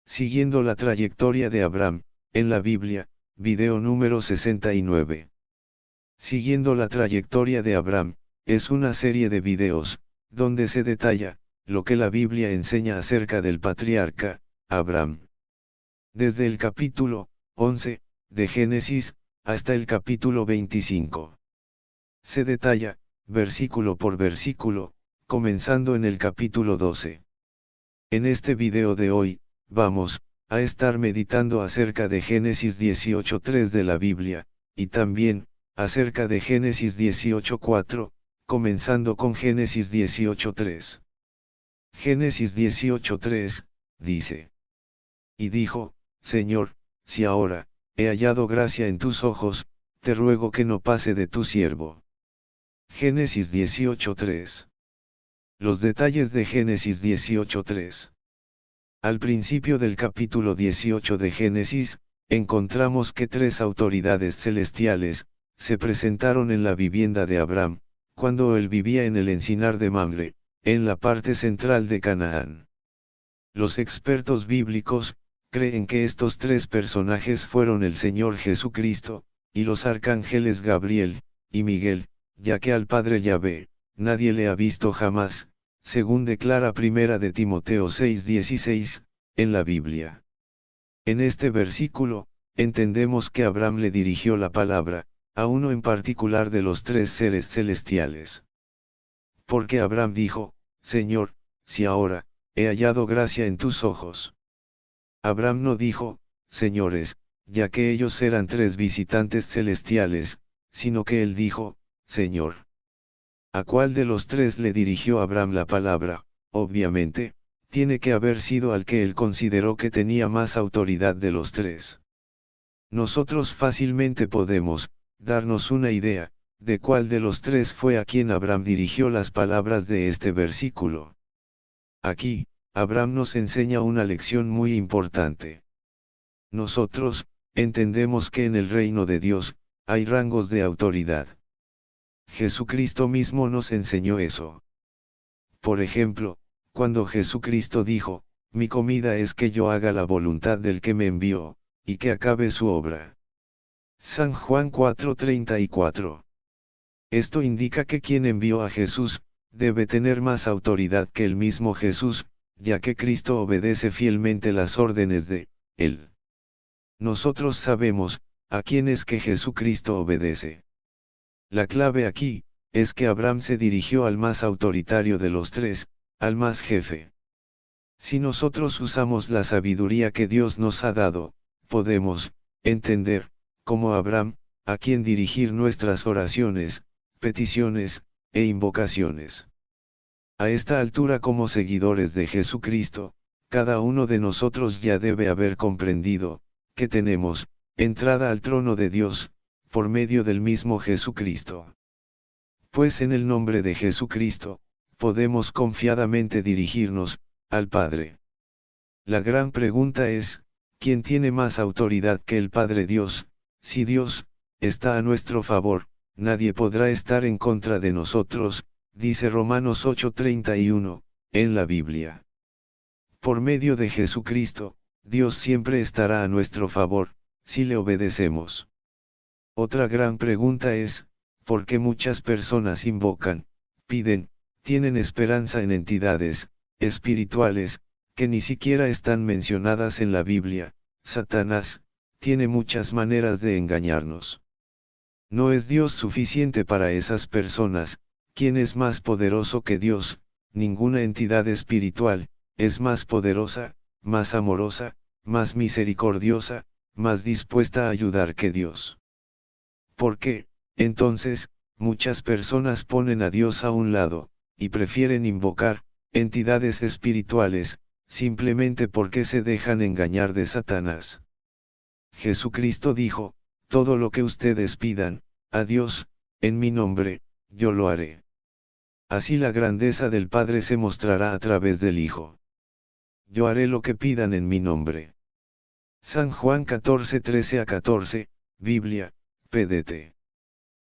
Siguiendo la trayectoria de Abraham, en la Biblia, video número 69. Siguiendo la trayectoria de Abraham, es una serie de videos, donde se detalla, lo que la Biblia enseña acerca del patriarca, Abraham. Desde el capítulo 11, de Génesis, hasta el capítulo 25. Se detalla, versículo por versículo, comenzando en el capítulo 12. En este video de hoy, vamos a estar meditando acerca de Génesis 18:3 de la Biblia, y también, acerca de Génesis 18:4, comenzando con Génesis 18:3. Génesis 18:3, dice: Y dijo, Señor, si ahora, he hallado gracia en tus ojos, te ruego que no pase de tu siervo. Génesis 18:3. Los detalles de Génesis 18:3. Al principio del capítulo 18 de Génesis, encontramos que tres autoridades celestiales se presentaron en la vivienda de Abraham, cuando él vivía en el encinar de Mamre, en la parte central de Canaán. Los expertos bíblicos creen que estos tres personajes fueron el Señor Jesucristo, y los arcángeles Gabriel y Miguel, ya que al Padre Yahvé nadie le ha visto jamás, según declara Primera de Timoteo 6:16, en la Biblia. En este versículo, entendemos que Abraham le dirigió la palabra, a uno en particular de los tres seres celestiales. Porque Abraham dijo, Señor, si ahora, he hallado gracia en tus ojos. Abraham no dijo, señores, ya que ellos eran tres visitantes celestiales, sino que él dijo, Señor. ¿A cuál de los tres le dirigió Abraham la palabra? Obviamente, tiene que haber sido al que él consideró que tenía más autoridad de los tres. Nosotros fácilmente podemos darnos una idea de cuál de los tres fue a quien Abraham dirigió las palabras de este versículo. Aquí, Abraham nos enseña una lección muy importante. Nosotros entendemos que en el reino de Dios hay rangos de autoridad. Jesucristo mismo nos enseñó eso. Por ejemplo, cuando Jesucristo dijo, mi comida es que yo haga la voluntad del que me envió, y que acabe su obra. San Juan 4:34. Esto indica que quien envió a Jesús, debe tener más autoridad que el mismo Jesús, ya que Cristo obedece fielmente las órdenes de Él. Nosotros sabemos, a quién es que Jesucristo obedece. La clave aquí, es que Abraham se dirigió al más autoritario de los tres, al más jefe. Si nosotros usamos la sabiduría que Dios nos ha dado, podemos entender, como Abraham, a quién dirigir nuestras oraciones, peticiones, e invocaciones. A esta altura, como seguidores de Jesucristo, cada uno de nosotros ya debe haber comprendido, que tenemos entrada al trono de Dios, por medio del mismo Jesucristo. Pues en el nombre de Jesucristo, podemos confiadamente dirigirnos al Padre. La gran pregunta es, ¿quién tiene más autoridad que el Padre Dios? Si Dios está a nuestro favor, nadie podrá estar en contra de nosotros, dice Romanos 8:31, en la Biblia. Por medio de Jesucristo, Dios siempre estará a nuestro favor, si le obedecemos. Otra gran pregunta es, ¿por qué muchas personas invocan, piden, tienen esperanza en entidades espirituales, que ni siquiera están mencionadas en la Biblia? Satanás tiene muchas maneras de engañarnos. No es Dios suficiente para esas personas. ¿Quién es más poderoso que Dios? Ninguna entidad espiritual es más poderosa, más amorosa, más misericordiosa, más dispuesta a ayudar que Dios. ¿Por qué, entonces, muchas personas ponen a Dios a un lado, y prefieren invocar entidades espirituales, simplemente porque se dejan engañar de Satanás? Jesucristo dijo, todo lo que ustedes pidan a Dios, en mi nombre, yo lo haré. Así la grandeza del Padre se mostrará a través del Hijo. Yo haré lo que pidan en mi nombre. San Juan 14:13-14, Biblia, pdt.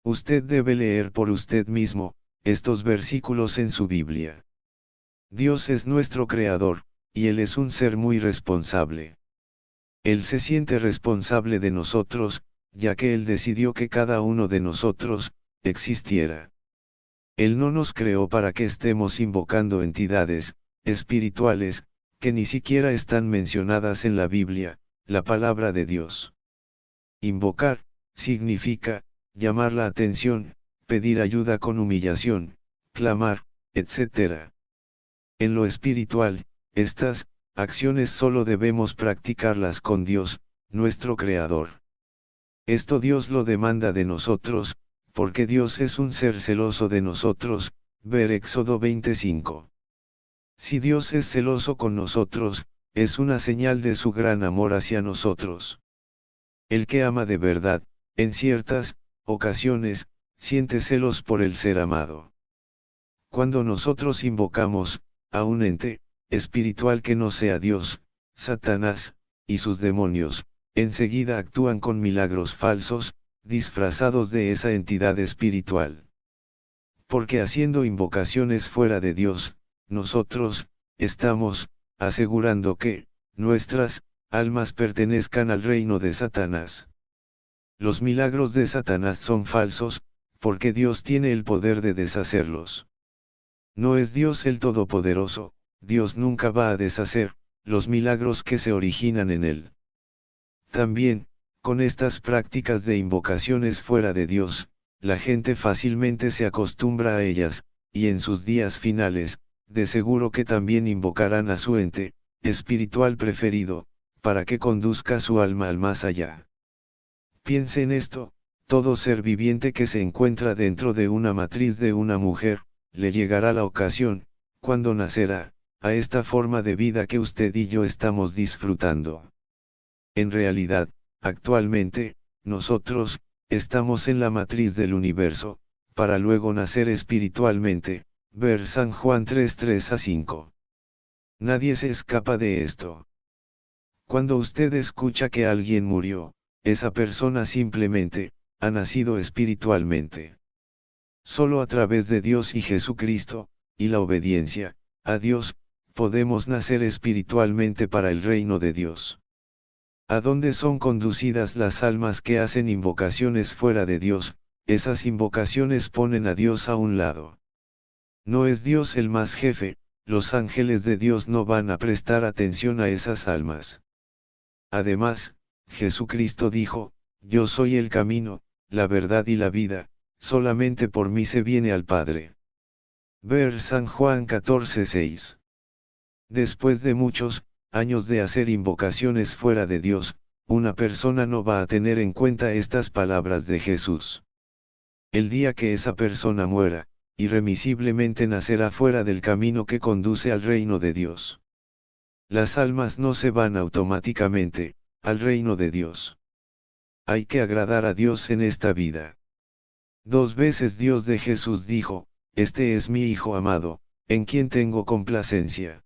Usted debe leer por usted mismo estos versículos en su Biblia. Dios es nuestro Creador, y Él es un ser muy responsable. Él se siente responsable de nosotros, ya que Él decidió que cada uno de nosotros existiera. Él no nos creó para que estemos invocando entidades espirituales, que ni siquiera están mencionadas en la Biblia, la palabra de Dios. Invocar significa llamar la atención, pedir ayuda con humillación, clamar, etc. En lo espiritual, estas acciones solo debemos practicarlas con Dios, nuestro Creador. Esto Dios lo demanda de nosotros, porque Dios es un ser celoso de nosotros, ver Éxodo 25. Si Dios es celoso con nosotros, es una señal de su gran amor hacia nosotros. El que ama de verdad, en ciertas ocasiones, siente celos por el ser amado. Cuando nosotros invocamos a un ente espiritual que no sea Dios, Satanás y sus demonios, enseguida actúan con milagros falsos, disfrazados de esa entidad espiritual. Porque haciendo invocaciones fuera de Dios, nosotros estamos asegurando que nuestras almas pertenezcan al reino de Satanás. Los milagros de Satanás son falsos, porque Dios tiene el poder de deshacerlos. No es Dios el Todopoderoso, Dios nunca va a deshacer los milagros que se originan en él. También, con estas prácticas de invocaciones fuera de Dios, la gente fácilmente se acostumbra a ellas, y en sus días finales, de seguro que también invocarán a su ente espiritual preferido, para que conduzca su alma al más allá. Piense en esto: todo ser viviente que se encuentra dentro de una matriz de una mujer, le llegará la ocasión, cuando nacerá, a esta forma de vida que usted y yo estamos disfrutando. En realidad, actualmente, nosotros estamos en la matriz del universo, para luego nacer espiritualmente, ver San Juan 3:3-5. Nadie se escapa de esto. Cuando usted escucha que alguien murió, esa persona simplemente ha nacido espiritualmente. Solo a través de Dios y Jesucristo, y la obediencia a Dios, podemos nacer espiritualmente para el reino de Dios. ¿A dónde son conducidas las almas que hacen invocaciones fuera de Dios? Esas invocaciones ponen a Dios a un lado. No es Dios el más jefe, los ángeles de Dios no van a prestar atención a esas almas. Además, Jesucristo dijo: yo soy el camino, la verdad y la vida, solamente por mí se viene al Padre. Ver San Juan 14:6. Después de muchos años de hacer invocaciones fuera de Dios, una persona no va a tener en cuenta estas palabras de Jesús. El día que esa persona muera, irremisiblemente nacerá fuera del camino que conduce al reino de Dios. Las almas no se van automáticamente al reino de Dios. Hay que agradar a Dios en esta vida. 2 veces Dios de Jesús dijo: este es mi Hijo amado, en quien tengo complacencia.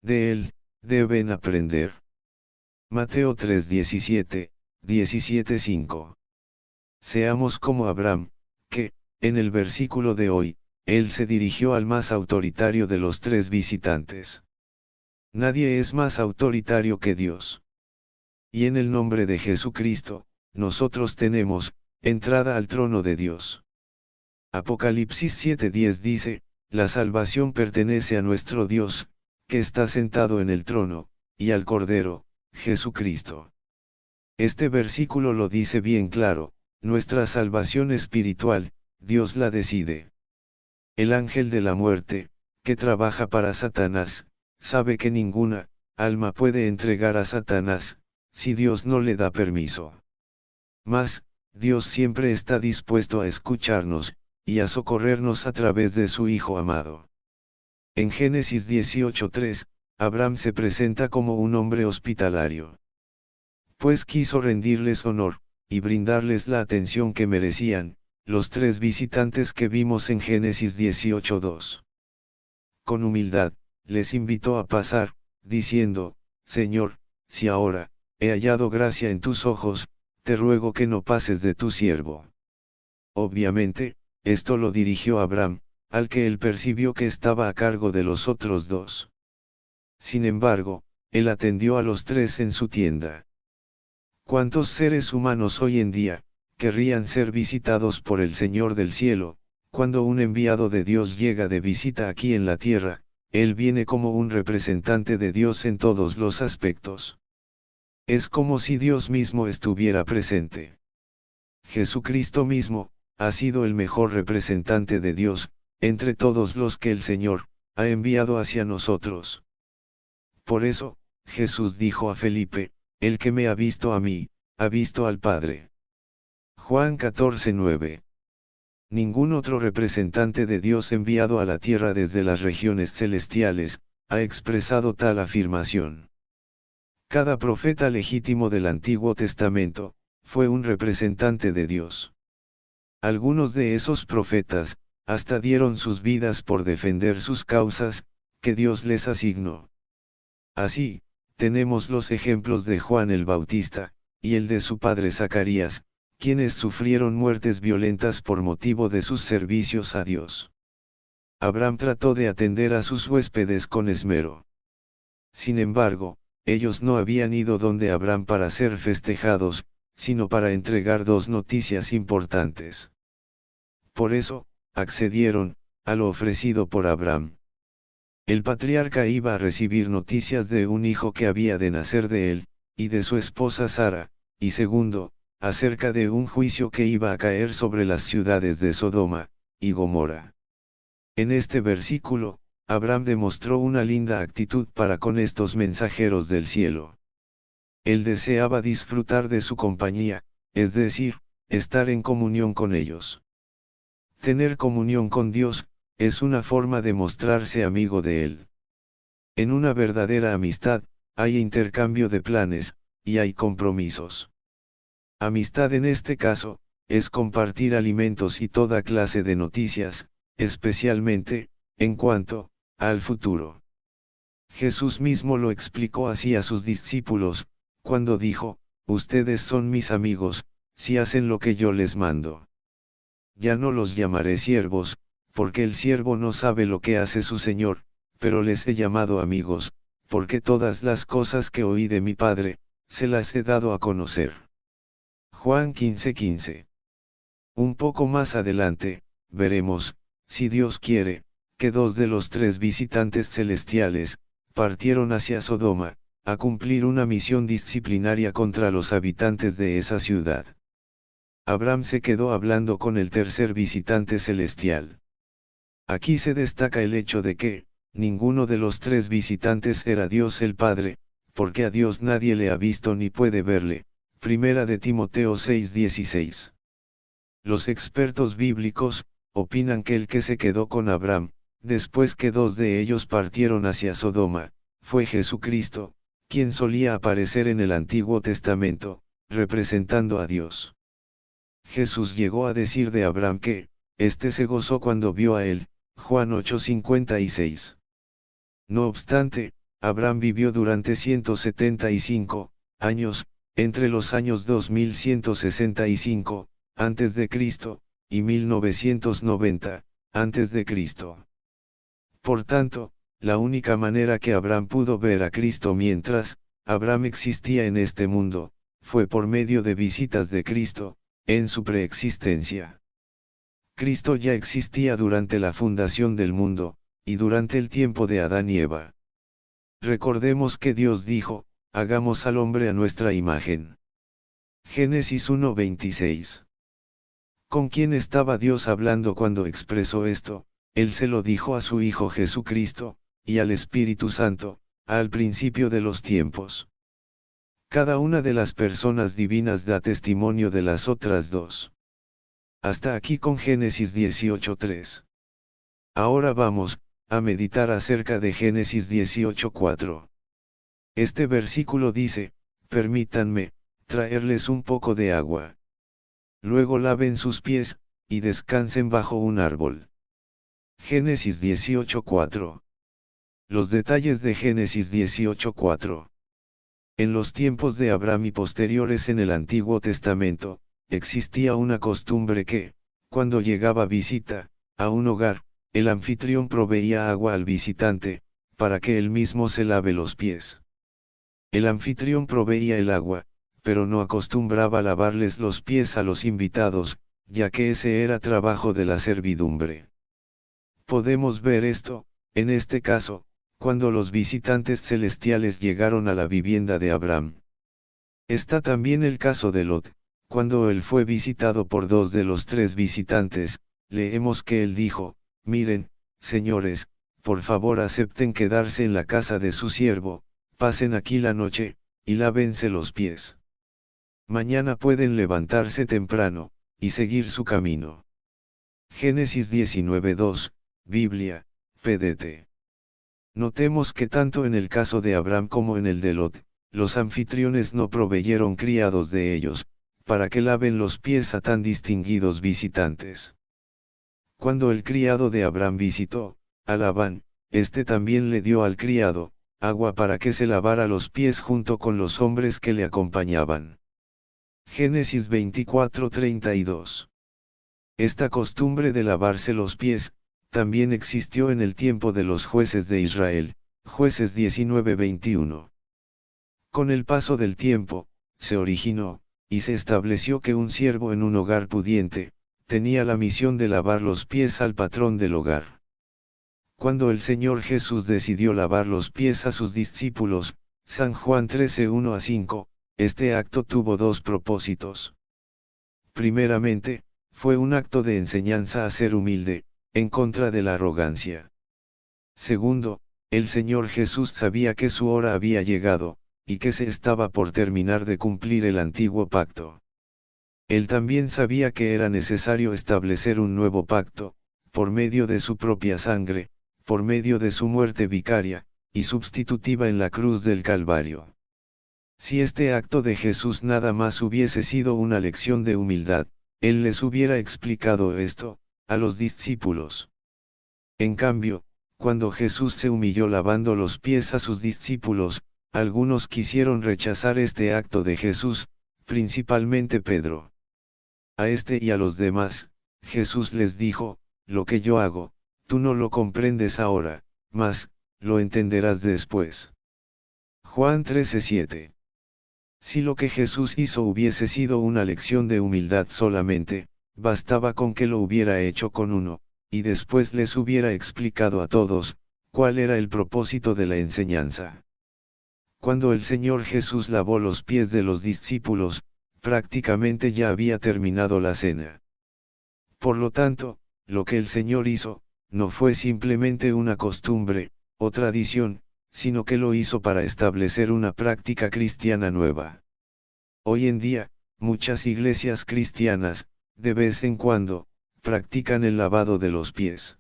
De él deben aprender. Mateo 3:17, 17:5. Seamos como Abraham, que, en el versículo de hoy, él se dirigió al más autoritario de los 3 visitantes. Nadie es más autoritario que Dios. Y en el nombre de Jesucristo, nosotros tenemos entrada al trono de Dios. Apocalipsis 7:10 dice: la salvación pertenece a nuestro Dios, que está sentado en el trono, y al Cordero, Jesucristo. Este versículo lo dice bien claro: nuestra salvación espiritual, Dios la decide. El ángel de la muerte, que trabaja para Satanás, sabe que ninguna alma puede entregar a Satanás, si Dios no le da permiso. Mas, Dios siempre está dispuesto a escucharnos, y a socorrernos a través de su Hijo amado. En Génesis 18:3, Abraham se presenta como un hombre hospitalario. Pues quiso rendirles honor, y brindarles la atención que merecían, los 3 visitantes que vimos en Génesis 18:2. Con humildad, les invitó a pasar, diciendo: Señor, si ahora he hallado gracia en tus ojos, te ruego que no pases de tu siervo. Obviamente, esto lo dirigió Abraham, al que él percibió que estaba a cargo de los otros 2. Sin embargo, él atendió a los tres en su tienda. ¿Cuántos seres humanos hoy en día querrían ser visitados por el Señor del cielo? Cuando un enviado de Dios llega de visita aquí en la tierra, él viene como un representante de Dios en todos los aspectos. Es como si Dios mismo estuviera presente. Jesucristo mismo ha sido el mejor representante de Dios entre todos los que el Señor ha enviado hacia nosotros. Por eso, Jesús dijo a Felipe: el que me ha visto a mí, ha visto al Padre. Juan 14:9. Ningún otro representante de Dios enviado a la tierra desde las regiones celestiales ha expresado tal afirmación. Cada profeta legítimo del Antiguo Testamento fue un representante de Dios. Algunos de esos profetas hasta dieron sus vidas por defender sus causas que Dios les asignó. Así, tenemos los ejemplos de Juan el Bautista y el de su padre Zacarías, quienes sufrieron muertes violentas por motivo de sus servicios a Dios. Abraham trató de atender a sus huéspedes con esmero. Sin embargo, ellos no habían ido donde Abraham para ser festejados, sino para entregar dos noticias importantes. Por eso, accedieron a lo ofrecido por Abraham. El patriarca iba a recibir noticias de un hijo que había de nacer de él, y de su esposa Sara, y segundo, acerca de un juicio que iba a caer sobre las ciudades de Sodoma y Gomorra. En este versículo, Abraham demostró una linda actitud para con estos mensajeros del cielo. Él deseaba disfrutar de su compañía, es decir, estar en comunión con ellos. Tener comunión con Dios es una forma de mostrarse amigo de Él. En una verdadera amistad, hay intercambio de planes, y hay compromisos. Amistad en este caso, es compartir alimentos y toda clase de noticias, especialmente, en cuanto al futuro. Jesús mismo lo explicó así a sus discípulos, cuando dijo: ustedes son mis amigos, si hacen lo que yo les mando. Ya no los llamaré siervos, porque el siervo no sabe lo que hace su Señor, pero les he llamado amigos, porque todas las cosas que oí de mi Padre, se las he dado a conocer. Juan 15:15. Un poco más adelante, veremos, si Dios quiere, que dos de los tres visitantes celestiales partieron hacia Sodoma, a cumplir una misión disciplinaria contra los habitantes de esa ciudad. Abraham se quedó hablando con el tercer visitante celestial. Aquí se destaca el hecho de que, ninguno de los tres visitantes era Dios el Padre, porque a Dios nadie le ha visto ni puede verle. Primera de Timoteo 6:16. Los expertos bíblicos opinan que el que se quedó con Abraham, después que dos de ellos partieron hacia Sodoma, fue Jesucristo, quien solía aparecer en el Antiguo Testamento, representando a Dios. Jesús llegó a decir de Abraham que, éste se gozó cuando vio a él, Juan 8:56. No obstante, Abraham vivió durante 175 años, entre los años 2165, antes de Cristo, y 1990, antes de Cristo. Por tanto, la única manera que Abraham pudo ver a Cristo mientras Abraham existía en este mundo, fue por medio de visitas de Cristo, en su preexistencia. Cristo ya existía durante la fundación del mundo, y durante el tiempo de Adán y Eva. Recordemos que Dios dijo: hagamos al hombre a nuestra imagen. Génesis 1:26. ¿Con quién estaba Dios hablando cuando expresó esto? Él se lo dijo a su Hijo Jesucristo, y al Espíritu Santo, al principio de los tiempos. Cada una de las personas divinas da testimonio de las otras dos. Hasta aquí con Génesis 18:3. Ahora vamos a meditar acerca de Génesis 18:4. Este versículo dice: permítanme traerles un poco de agua. Luego laven sus pies, y descansen bajo un árbol. Génesis 18:4. Los detalles de Génesis 18:4. En los tiempos de Abraham y posteriores en el Antiguo Testamento, existía una costumbre que, cuando llegaba visita a un hogar, el anfitrión proveía agua al visitante, para que él mismo se lave los pies. El anfitrión proveía el agua, pero no acostumbraba lavarles los pies a los invitados, ya que ese era trabajo de la servidumbre. Podemos ver esto, en este caso, cuando los visitantes celestiales llegaron a la vivienda de Abraham. Está también el caso de Lot, cuando él fue visitado por 2 de los 3 visitantes, leemos que él dijo: miren, señores, por favor acepten quedarse en la casa de su siervo, pasen aquí la noche, y lávense los pies. Mañana pueden levantarse temprano, y seguir su camino. Génesis 19:2, Biblia, pdt. Notemos que tanto en el caso de Abraham como en el de Lot, los anfitriones no proveyeron criados de ellos, para que laven los pies a tan distinguidos visitantes. Cuando el criado de Abraham visitó a Labán, este también le dio al criado agua para que se lavara los pies junto con los hombres que le acompañaban. Génesis 24:32. Esta costumbre de lavarse los pies, también existió en el tiempo de los jueces de Israel, Jueces 19:21. Con el paso del tiempo, se originó, y se estableció que un siervo en un hogar pudiente, tenía la misión de lavar los pies al patrón del hogar. Cuando el Señor Jesús decidió lavar los pies a sus discípulos, San Juan 13:1-5, este acto tuvo 2 propósitos. Primeramente, fue un acto de enseñanza a ser humilde, en contra de la arrogancia. Segundo, el Señor Jesús sabía que su hora había llegado, y que se estaba por terminar de cumplir el antiguo pacto. Él también sabía que era necesario establecer un nuevo pacto, por medio de su propia sangre, por medio de su muerte vicaria, y sustitutiva en la cruz del Calvario. Si este acto de Jesús nada más hubiese sido una lección de humildad, Él les hubiera explicado esto a los discípulos. En cambio, cuando Jesús se humilló lavando los pies a sus discípulos, algunos quisieron rechazar este acto de Jesús, principalmente Pedro. A este y a los demás, Jesús les dijo: lo que yo hago, tú no lo comprendes ahora, mas lo entenderás después. Juan 13:7. Si lo que Jesús hizo hubiese sido una lección de humildad solamente, bastaba con que lo hubiera hecho con uno, y después les hubiera explicado a todos cuál era el propósito de la enseñanza. Cuando el Señor Jesús lavó los pies de los discípulos, prácticamente ya había terminado la cena. Por lo tanto, lo que el Señor hizo, no fue simplemente una costumbre, o tradición, sino que lo hizo para establecer una práctica cristiana nueva. Hoy en día, muchas iglesias cristianas, de vez en cuando, practican el lavado de los pies.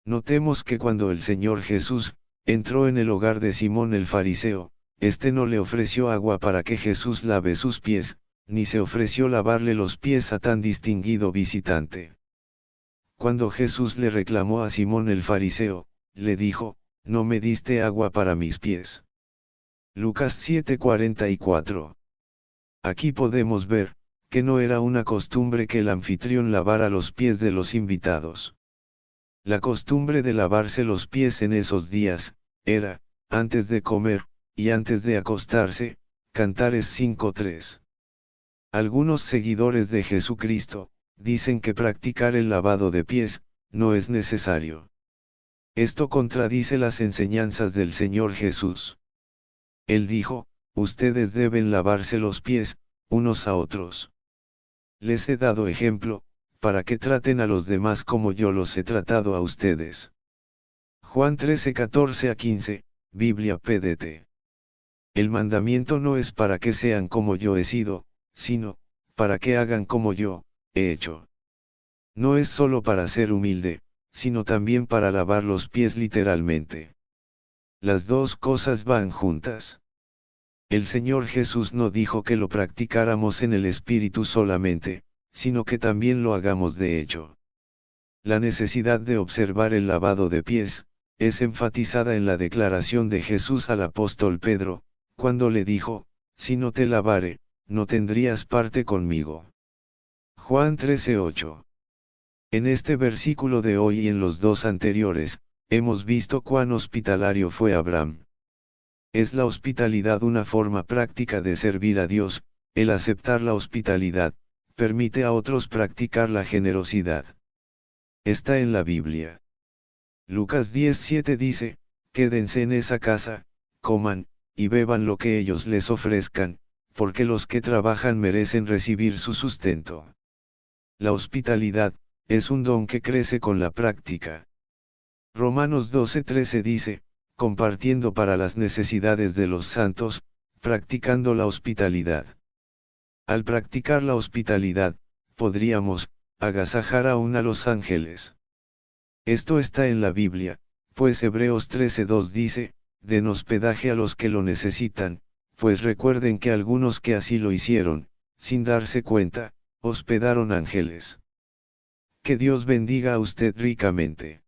Notemos que cuando el Señor Jesús entró en el hogar de Simón el fariseo, este no le ofreció agua para que Jesús lave sus pies, ni se ofreció lavarle los pies a tan distinguido visitante. Cuando Jesús le reclamó a Simón el fariseo, le dijo: no me diste agua para mis pies. Lucas 7:44. Aquí podemos ver que no era una costumbre que el anfitrión lavara los pies de los invitados. La costumbre de lavarse los pies en esos días era, antes de comer, y antes de acostarse, Cantares 5:3. Algunos seguidores de Jesucristo dicen que practicar el lavado de pies no es necesario. Esto contradice las enseñanzas del Señor Jesús. Él dijo: ustedes deben lavarse los pies, unos a otros. Les he dado ejemplo, para que traten a los demás como yo los he tratado a ustedes. Juan 13:14-15, Biblia pdt. El mandamiento no es para que sean como yo he sido, sino, para que hagan como yo he hecho. No es solo para ser humilde, sino también para lavar los pies literalmente. Las dos cosas van juntas. El Señor Jesús no dijo que lo practicáramos en el espíritu solamente, sino que también lo hagamos de hecho. La necesidad de observar el lavado de pies es enfatizada en la declaración de Jesús al apóstol Pedro, cuando le dijo: si no te lavare, no tendrías parte conmigo. Juan 13:8. En este versículo de hoy y en los dos anteriores, hemos visto cuán hospitalario fue Abraham. ¿Es la hospitalidad una forma práctica de servir a Dios? El aceptar la hospitalidad, permite a otros practicar la generosidad. Está en la Biblia. Lucas 10:7 dice, quédense en esa casa, coman, y beban lo que ellos les ofrezcan, porque los que trabajan merecen recibir su sustento. La hospitalidad, es un don que crece con la práctica. Romanos 12:13 dice, compartiendo para las necesidades de los santos, practicando la hospitalidad. Al practicar la hospitalidad, podríamos, agasajar aún a los ángeles. Esto está en la Biblia, pues Hebreos 13:2 dice, den hospedaje a los que lo necesitan, pues recuerden que algunos que así lo hicieron, sin darse cuenta, hospedaron ángeles. Que Dios bendiga a usted ricamente.